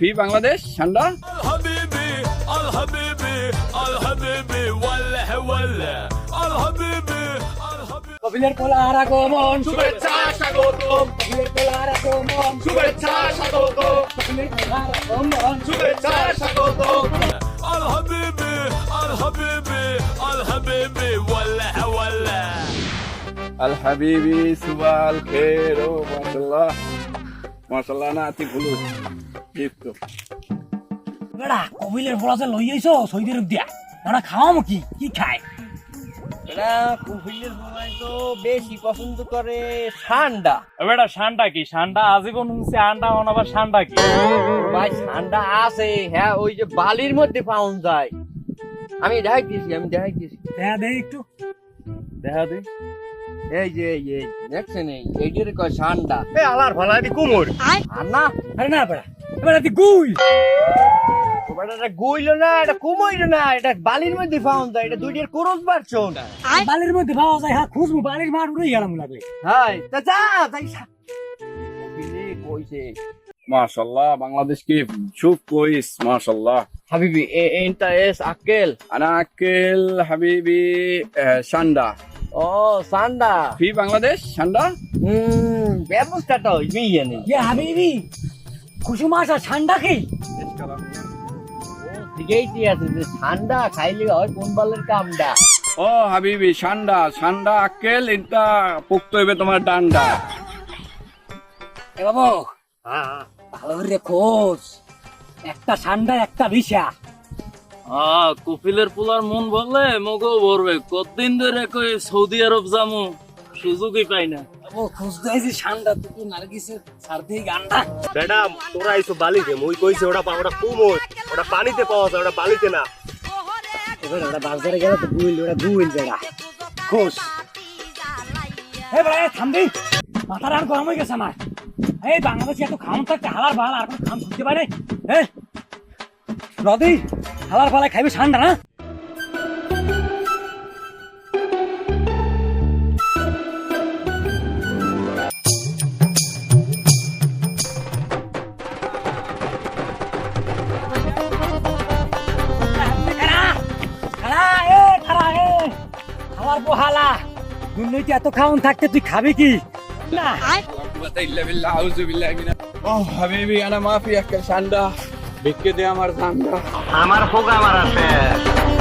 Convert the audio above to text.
في বাংলাদেশ ঠান্ডা الحبيبي الحبيبي الحبيبي ولا ولا الحبيبي الحبيبي কপিলের পোলার আগমন শুভেচ্ছা স্বাগতম কপিলের পোলার আগমন শুভেচ্ছা স্বাগতম কপিলের পোলার আগমন শুভেচ্ছা স্বাগতম الحبيبي الحبيبي الحبيبي ولا ولا الحبيبي صباح الخير ما شاء الله ما شاء الله নাতি ফুলু গিফট বেড়া কপিলের পোলা যে লই আইছো সৌদির দিয়া ওরা খাওয়ামো কি কি খায় এরা কুফিলের পোলাই তো বেশি পছন্দ করে ঠান্ডা। বেটা ঠান্ডা কি ঠান্ডা আজীবন হচ্ছে আন্ডা আবার ঠান্ডা কি ভাই ঠান্ডা আছে, হ্যাঁ ওই যে বালির মধ্যে পাউন যায়। আমি দেখাইতেছি হ্যাঁ দেই একটু দেখা দে এই যে এই দেখছেন এইটার কয় ঠান্ডা। এই আলার ভালা দি কুমোর আর না আরে না বেড়া বেড়া তুই গুই এটা গুইল না, এটা কুমইল না, এটা বালির মধ্যে পাউন যায়। এটা দুইটার ক্রস ভার্সন। বালির মধ্যে পাওয়া যায় হ্যাঁ খুঁজবো বালির মার উড়ে গেলাম লাগবে হাই চাচা তাই কপিলে কইছে মাশাআল্লাহ বাংলাদেশ কি شوف كويس ما شاء الله হাবিবি এটা এস আকেল। انا اكل حبيبي شاندا ও সান্ডা। في বাংলাদেশ ঠান্ডা ব্যবস্থাটা হইবেই নেই। ইয়ে হাবিবি কুসুম আসা ঠান্ডা কি ঠিকই আছে যে ঠান্ডা খাইলে হয় কোন বালের কামটা। ও হাবিবি ঠান্ডা ঠান্ডা আক্কেল এটা পুক্ত হইবে তোমার ডান্ডা এ বাবু ভালো করে খোঁজ একটা ঠান্ডা একটা ভিসা কপিলের পোলার মন বললে মগো ভরবে কতদিন ধরে কই সৌদি আরব যামু সুযোগই পাই না ও খুঁজতে আইছি ঠান্ডা তুই নার্গিসের সার্দি গান্ডা বেটা তোরা এইসব বালিতে মুই কইছে ওটা ওটা কুমোর, ওটা পানিতে পাওয়া যায়, ওটা বালিতে না। এবার ওটা বাজারে গেলে তো গুইল ওটা গুইল বেড়া খোঁজ এই বেড়া থামবি মাথার আর গরম হয়ে গেছে আমার এই বাংলাদেশে এত খাম থাকতে হালার ভাল আর কোনো খাম শুনতে পারে হ্যাঁ রদি হালার ফালায় খাইবি ঠান্ডা না আমার পোহালা দুর্নীতি এত খাওন থাকতে তুই খাবি কি না ইল্লা বিল্লাহ আউযু বিল্লাহি মিনাশ ও হাবিবি انا ما في اكل ঠান্ডা বিক্কে দে আমার ঠান্ডা আমার হোক আমার আছে